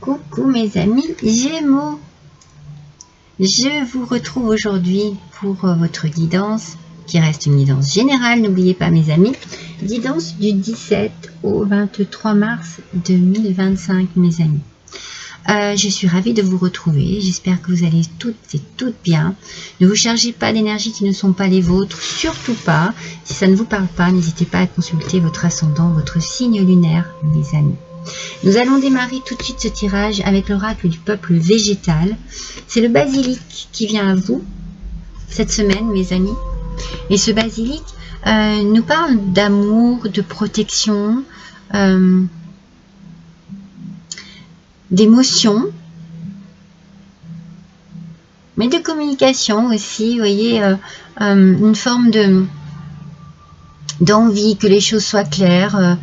Coucou mes amis Gémeaux, je vous retrouve aujourd'hui pour votre guidance qui reste une guidance générale, n'oubliez pas mes amis, guidance du 17 au 23 mars 2025 mes amis. Je suis ravie de vous retrouver, j'espère que vous allez toutes et toutes bien. Ne vous chargez pas d'énergies qui ne sont pas les vôtres, surtout pas. Si ça ne vous parle pas, n'hésitez pas à consulter votre ascendant, votre signe lunaire mes amis. Nous allons démarrer tout de suite ce tirage avec l'oracle du peuple végétal. C'est le basilic qui vient à vous cette semaine, mes amis. Et ce basilic nous parle d'amour, de protection, d'émotion, mais de communication aussi. Vous voyez, une forme d'envie que les choses soient claires.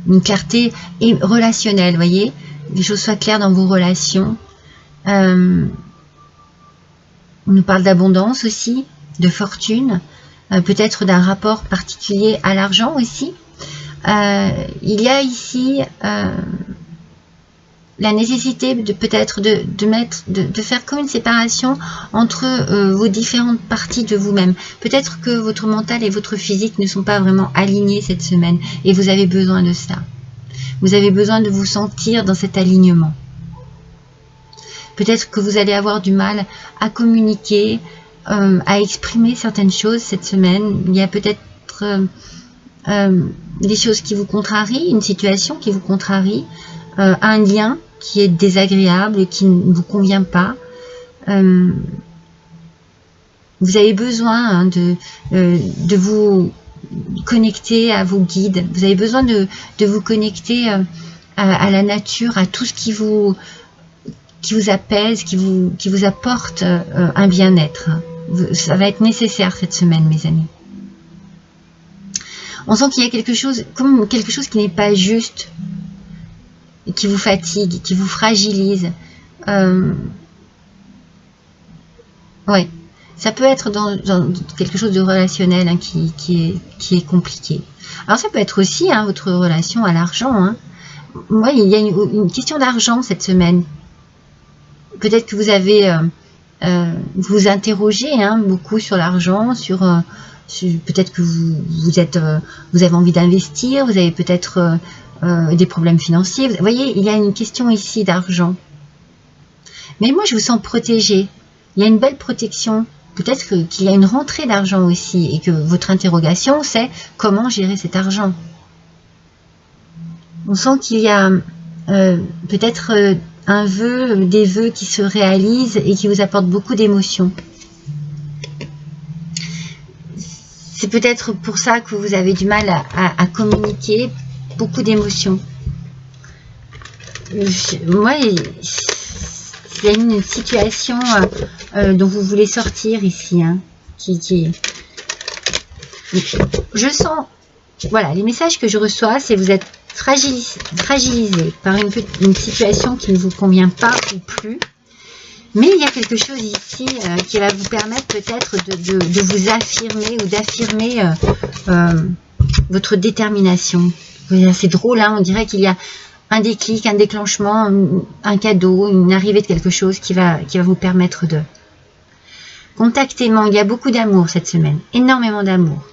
Une clarté relationnelle, voyez, les choses soient claires dans vos relations. On nous parle d'abondance aussi, de fortune, peut-être d'un rapport particulier à l'argent aussi. Il y a ici la nécessité de peut-être de faire comme une séparation entre vos différentes parties de vous-même. Peut-être que votre mental et votre physique ne sont pas vraiment alignés cette semaine et vous avez besoin de cela. Vous avez besoin de vous sentir dans cet alignement. Peut-être que vous allez avoir du mal à communiquer, à exprimer certaines choses cette semaine. Il y a peut-être des choses qui vous contrarient, une situation qui vous contrarie, un lien qui est désagréable, qui ne vous convient pas. Vous avez besoin de vous connecter à vos guides. Vous avez besoin de vous connecter à la nature, à tout ce qui vous apaise, qui vous apporte un bien-être. Ça va être nécessaire cette semaine, mes amis. On sent qu'il y a quelque chose qui n'est pas juste, qui vous fatigue, qui vous fragilise. Ouais, ça peut être dans quelque chose de relationnel hein, qui est compliqué. Alors ça peut être aussi hein, votre relation à l'argent. Hein. Moi, il y a une question d'argent cette semaine. Peut-être que vous avez vous interrogez hein, beaucoup sur l'argent, peut-être que vous avez envie d'investir, vous avez peut-être des problèmes financiers. Vous voyez, il y a une question ici d'argent. Mais moi, je vous sens protégé. Il y a une belle protection. Peut-être qu'il y a une rentrée d'argent aussi et que votre interrogation, c'est comment gérer cet argent. On sent qu'il y a peut-être des vœux qui se réalisent et qui vous apportent beaucoup d'émotions. C'est peut-être pour ça que vous avez du mal à communiquer. Beaucoup d'émotions. Moi, il y a une situation dont vous voulez sortir ici. Hein, je sens, voilà, les messages que je reçois, c'est vous êtes fragilisé par une situation qui ne vous convient pas ou plus. Mais il y a quelque chose ici qui va vous permettre peut-être de vous affirmer ou d'affirmer votre détermination. C'est drôle, hein, on dirait qu'il y a un déclic, un déclenchement, un cadeau, une arrivée de quelque chose qui va vous permettre de... Contactez-moi, il y a beaucoup d'amour cette semaine, énormément d'amour.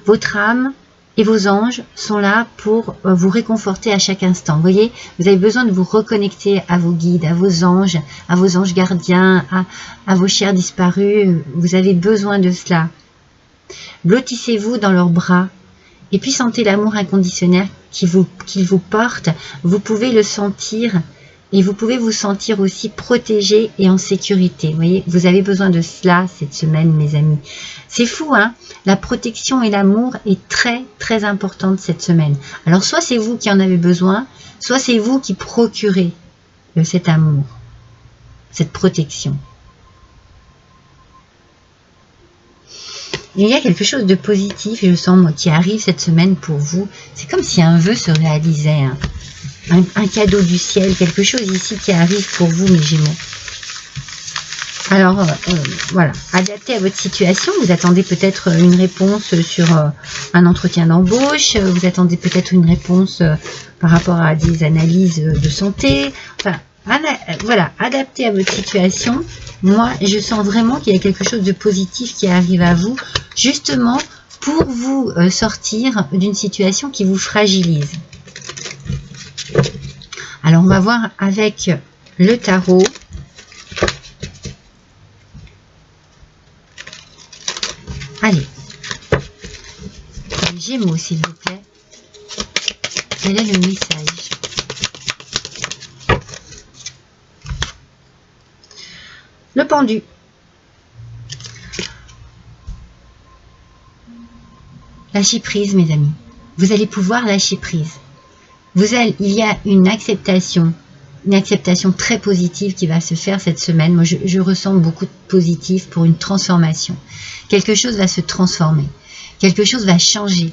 Votre âme et vos anges sont là pour vous réconforter à chaque instant. Vous voyez, vous avez besoin de vous reconnecter à vos guides, à vos anges gardiens, à vos chers disparus. Vous avez besoin de cela. Blottissez-vous dans leurs bras. Et puis sentez l'amour inconditionnel qu'ils vous portent. Vous pouvez le sentir et vous pouvez vous sentir aussi protégé et en sécurité. Vous voyez, vous avez besoin de cela cette semaine, mes amis. C'est fou, hein? La protection et l'amour est très, très importante cette semaine. Alors, soit c'est vous qui en avez besoin, soit c'est vous qui procurez cet amour, cette protection. Il y a quelque chose de positif, je sens, moi, qui arrive cette semaine pour vous. C'est comme si un vœu se réalisait, hein. Un cadeau du ciel, quelque chose ici qui arrive pour vous, mes Gémeaux. Alors, voilà, adapté à votre situation. Vous attendez peut-être une réponse sur un entretien d'embauche. Vous attendez peut-être une réponse par rapport à des analyses de santé. Enfin, voilà, adapté à votre situation. Moi, je sens vraiment qu'il y a quelque chose de positif qui arrive à vous, justement pour vous sortir d'une situation qui vous fragilise. Alors, on va voir avec le tarot. Allez, les Gémeaux, s'il vous plaît. Quel est le message? Le pendu. Lâchez prise, mes amis. Vous allez pouvoir lâcher prise. Il y a une acceptation très positive qui va se faire cette semaine. Moi, je ressens beaucoup de positif pour une transformation. Quelque chose va se transformer. Quelque chose va changer.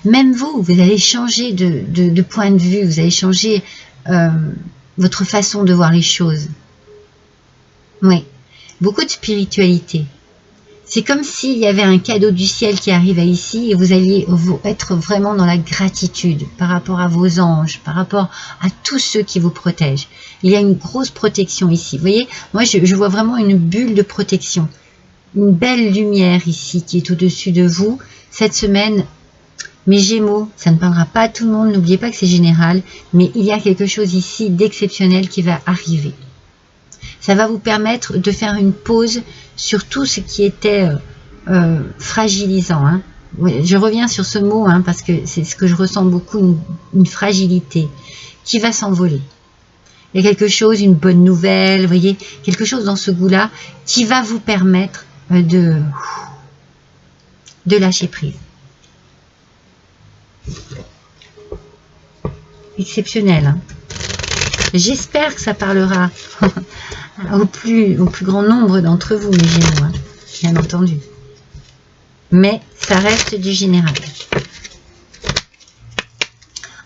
Même vous allez changer de point de vue. Vous allez changer votre façon de voir les choses. Oui, beaucoup de spiritualité. C'est comme s'il y avait un cadeau du ciel qui arrive ici et vous alliez être vraiment dans la gratitude par rapport à vos anges, par rapport à tous ceux qui vous protègent. Il y a une grosse protection ici. Vous voyez, moi je vois vraiment une bulle de protection. Une belle lumière ici qui est au-dessus de vous. Cette semaine, mes Gémeaux, ça ne parlera pas à tout le monde, n'oubliez pas que c'est général, mais il y a quelque chose ici d'exceptionnel qui va arriver. Ça va vous permettre de faire une pause sur tout ce qui était fragilisant. Hein. Je reviens sur ce mot parce que c'est ce que je ressens beaucoup, une fragilité qui va s'envoler. Il y a quelque chose, une bonne nouvelle, vous voyez, quelque chose dans ce goût-là qui va vous permettre de lâcher prise. Exceptionnel. Hein. J'espère que ça parlera au plus grand nombre d'entre vous, mes Gémeaux, hein, bien entendu. Mais ça reste du général.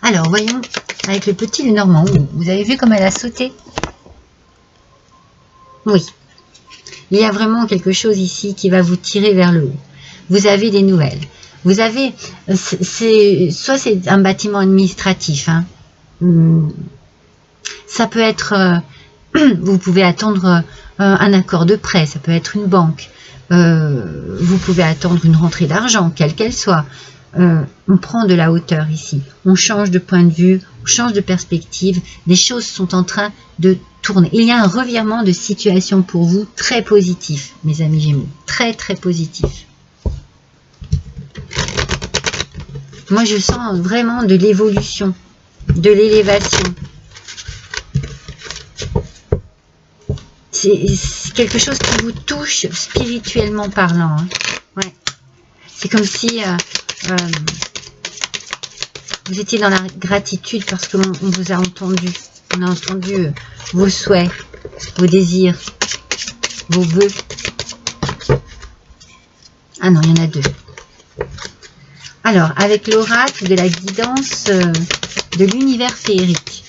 Alors, voyons avec le petit Lenormand. Vous avez vu comme elle a sauté? Oui. Il y a vraiment quelque chose ici qui va vous tirer vers le haut. Vous avez des nouvelles. Vous avez... soit c'est un bâtiment administratif. Hein. Ça peut être... vous pouvez attendre un accord de prêt. Ça peut être une banque. Vous pouvez attendre une rentrée d'argent, quelle qu'elle soit. On prend de la hauteur ici. On change de point de vue. On change de perspective. Les choses sont en train de tourner. Il y a un revirement de situation pour vous très positif, mes amis Gémeaux. Très, très positif. Moi, je sens vraiment de l'évolution, de l'élévation. C'est quelque chose qui vous touche spirituellement parlant. Hein. Ouais. C'est comme si vous étiez dans la gratitude parce qu'on vous a entendu. On a entendu vos souhaits, vos désirs, vos vœux. Ah non, il y en a deux. Alors, avec l'oracle de la guidance de l'univers féerique.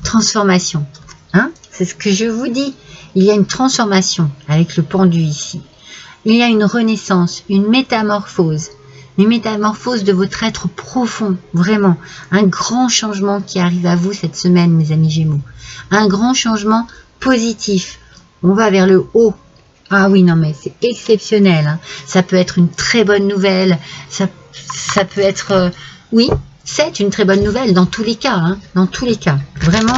Transformation. Hein? C'est ce que je vous dis. Il y a une transformation avec le pendu ici. Il y a une renaissance, une métamorphose. Une métamorphose de votre être profond. Vraiment. Un grand changement qui arrive à vous cette semaine, mes amis Gémeaux. Un grand changement positif. On va vers le haut. Ah oui, non mais c'est exceptionnel. Hein. Ça peut être une très bonne nouvelle. Ça peut être... oui, c'est une très bonne nouvelle dans tous les cas. Hein, dans tous les cas. Vraiment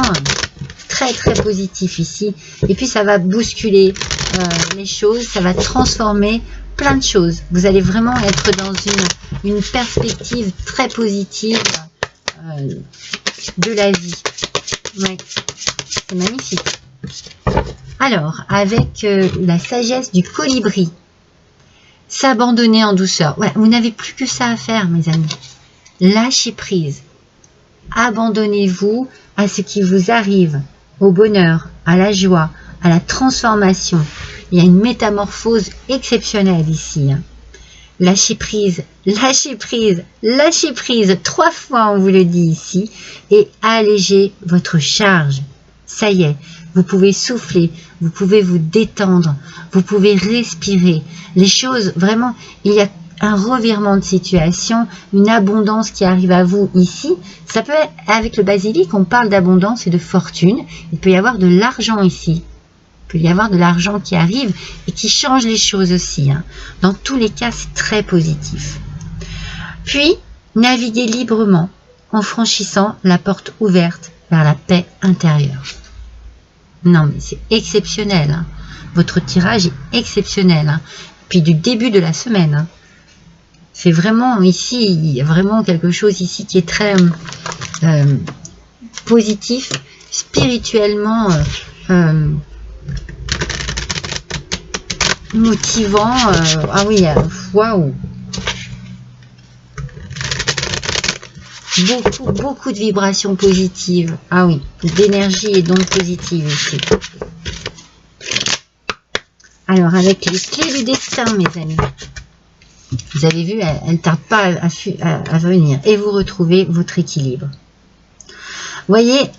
très très positif ici. Et puis ça va bousculer les choses. Ça va transformer plein de choses. Vous allez vraiment être dans une perspective très positive de la vie. Ouais, c'est magnifique. Alors, avec la sagesse du colibri, s'abandonner en douceur. Ouais, vous n'avez plus que ça à faire, mes amis. Lâchez prise. Abandonnez-vous à ce qui vous arrive, au bonheur, à la joie, à la transformation. Il y a une métamorphose exceptionnelle ici. Hein. Lâchez prise, lâchez prise, lâchez prise. 3 fois, on vous le dit ici. Et allégez votre charge. Ça y est. Vous pouvez souffler, vous pouvez vous détendre, vous pouvez respirer. Les choses, vraiment, il y a un revirement de situation, une abondance qui arrive à vous ici. Ça peut être, avec le basilic, on parle d'abondance et de fortune. Il peut y avoir de l'argent ici. Il peut y avoir de l'argent qui arrive et qui change les choses aussi. Hein. Dans tous les cas, c'est très positif. Puis, naviguez librement en franchissant la porte ouverte vers la paix intérieure. Non, mais c'est exceptionnel. Hein. Votre tirage est exceptionnel. Hein. Puis du début de la semaine. Hein. C'est vraiment ici, il y a vraiment quelque chose ici qui est très positif, spirituellement motivant. Ah oui, waouh! Beaucoup de vibrations positives. Ah oui, d'énergie et donc positive ici. Alors, avec les clés du destin, mes amis. Vous avez vu, elle ne tarde pas à venir. Et vous retrouvez votre équilibre. Vous voyez,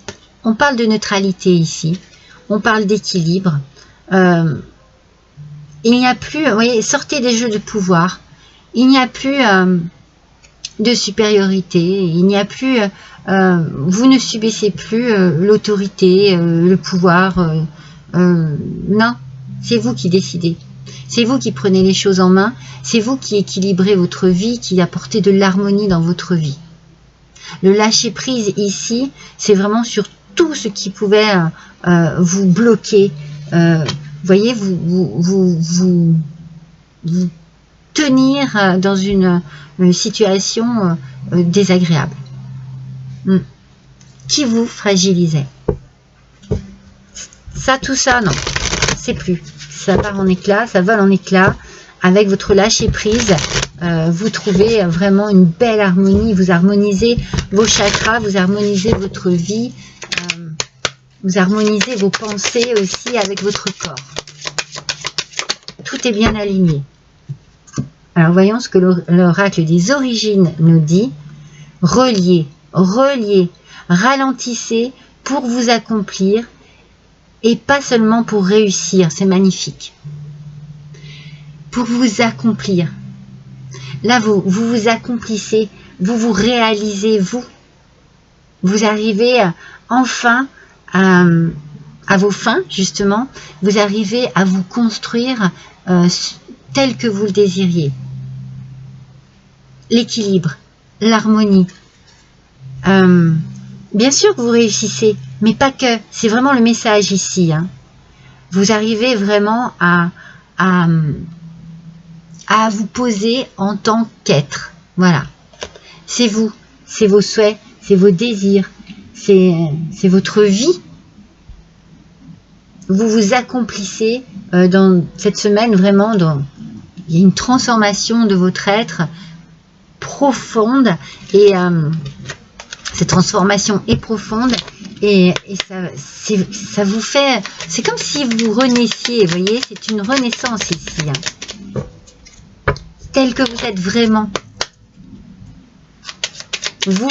on parle de neutralité ici. On parle d'équilibre. Il n'y a plus, vous voyez, sortez des jeux de pouvoir. Il n'y a plus de supériorité. Il n'y a plus, vous ne subissez plus l'autorité, le pouvoir. Non, c'est vous qui décidez. C'est vous qui prenez les choses en main. C'est vous qui équilibrez votre vie, qui apportez de l'harmonie dans votre vie. Le lâcher prise ici, c'est vraiment sur tout ce qui pouvait vous bloquer. Vous voyez, vous tenir dans une situation désagréable. Qui vous fragilisait. Ça, tout ça, non, c'est plus. Ça part en éclats, ça vole en éclats. Avec votre lâcher prise, vous trouvez vraiment une belle harmonie. Vous harmonisez vos chakras, vous harmonisez votre vie, vous harmonisez vos pensées aussi avec votre corps. Tout est bien aligné. Alors voyons ce que l'oracle des origines nous dit. Reliez, ralentissez pour vous accomplir et pas seulement pour réussir. C'est magnifique. Pour vous accomplir. Là, vous vous accomplissez, vous vous réalisez, vous arrivez enfin à vos fins, justement. Vous arrivez à vous construire tel que vous le désiriez. L'équilibre, l'harmonie. Bien sûr que vous réussissez, mais pas que. C'est vraiment le message ici. Hein. Vous arrivez vraiment à vous poser en tant qu'être. Voilà. C'est vous, c'est vos souhaits, c'est vos désirs, c'est votre vie. Vous vous accomplissez dans cette semaine vraiment. Il y a une transformation de votre être profonde et cette transformation est profonde et ça vous fait. C'est comme si vous renaissiez, vous voyez, c'est une renaissance ici. Hein. Tel que vous êtes vraiment. Vous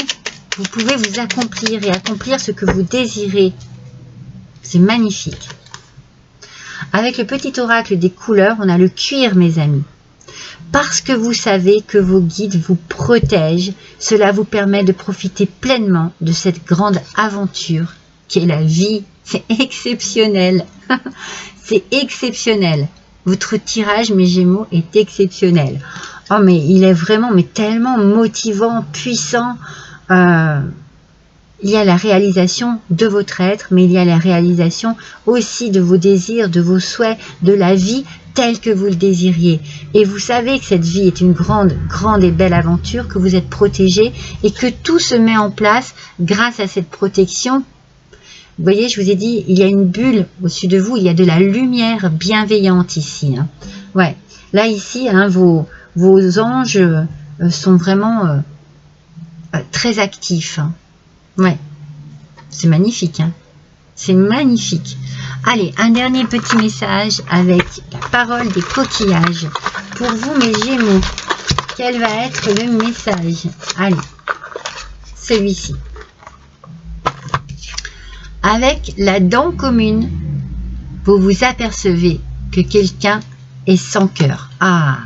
pouvez vous accomplir et accomplir ce que vous désirez. C'est magnifique. Avec le petit oracle des couleurs, on a le cuir, mes amis. Parce que vous savez que vos guides vous protègent, cela vous permet de profiter pleinement de cette grande aventure qui est la vie. C'est exceptionnel. C'est exceptionnel. Votre tirage, mes Gémeaux, est exceptionnel. Oh, mais il est vraiment, mais tellement motivant, puissant. Il y a la réalisation de votre être, mais il y a la réalisation aussi de vos désirs, de vos souhaits, de la vie telle que vous le désiriez. Et vous savez que cette vie est une grande, grande et belle aventure, que vous êtes protégé et que tout se met en place grâce à cette protection. Vous voyez, je vous ai dit, il y a une bulle au-dessus de vous, il y a de la lumière bienveillante ici. Hein. Ouais, là ici, hein, vos anges sont vraiment très actifs. Hein. Ouais, c'est magnifique. Hein. C'est magnifique. Allez, un dernier petit message avec la parole des coquillages. Pour vous, mes Gémeaux, quel va être le message? Allez, celui-ci. avec la dent commune, vous vous apercevez que quelqu'un est sans cœur. Ah!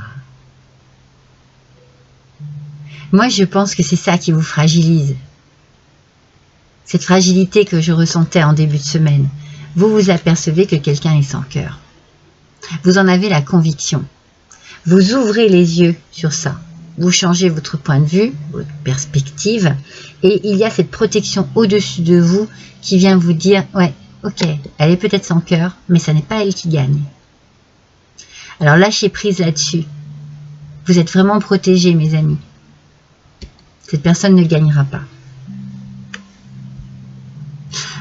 Moi, je pense que c'est ça qui vous fragilise. Cette fragilité que je ressentais en début de semaine. Vous vous apercevez que quelqu'un est sans cœur. Vous en avez la conviction. Vous ouvrez les yeux sur ça. Vous changez votre point de vue, votre perspective, et il y a cette protection au-dessus de vous qui vient vous dire, ouais, ok, elle est peut-être sans cœur, mais ça n'est pas elle qui gagne. Alors lâchez prise là-dessus. Vous êtes vraiment protégés, mes amis. Cette personne ne gagnera pas.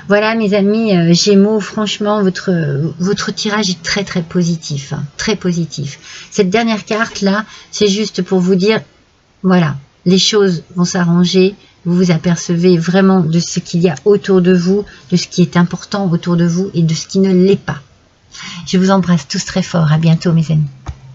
Voilà, mes amis Gémeaux, franchement, votre tirage est très très positif. Hein, très positif. Cette dernière carte-là, c'est juste pour vous dire, voilà, les choses vont s'arranger. Vous vous apercevez vraiment de ce qu'il y a autour de vous, de ce qui est important autour de vous et de ce qui ne l'est pas. Je vous embrasse tous très fort. À bientôt, mes amis.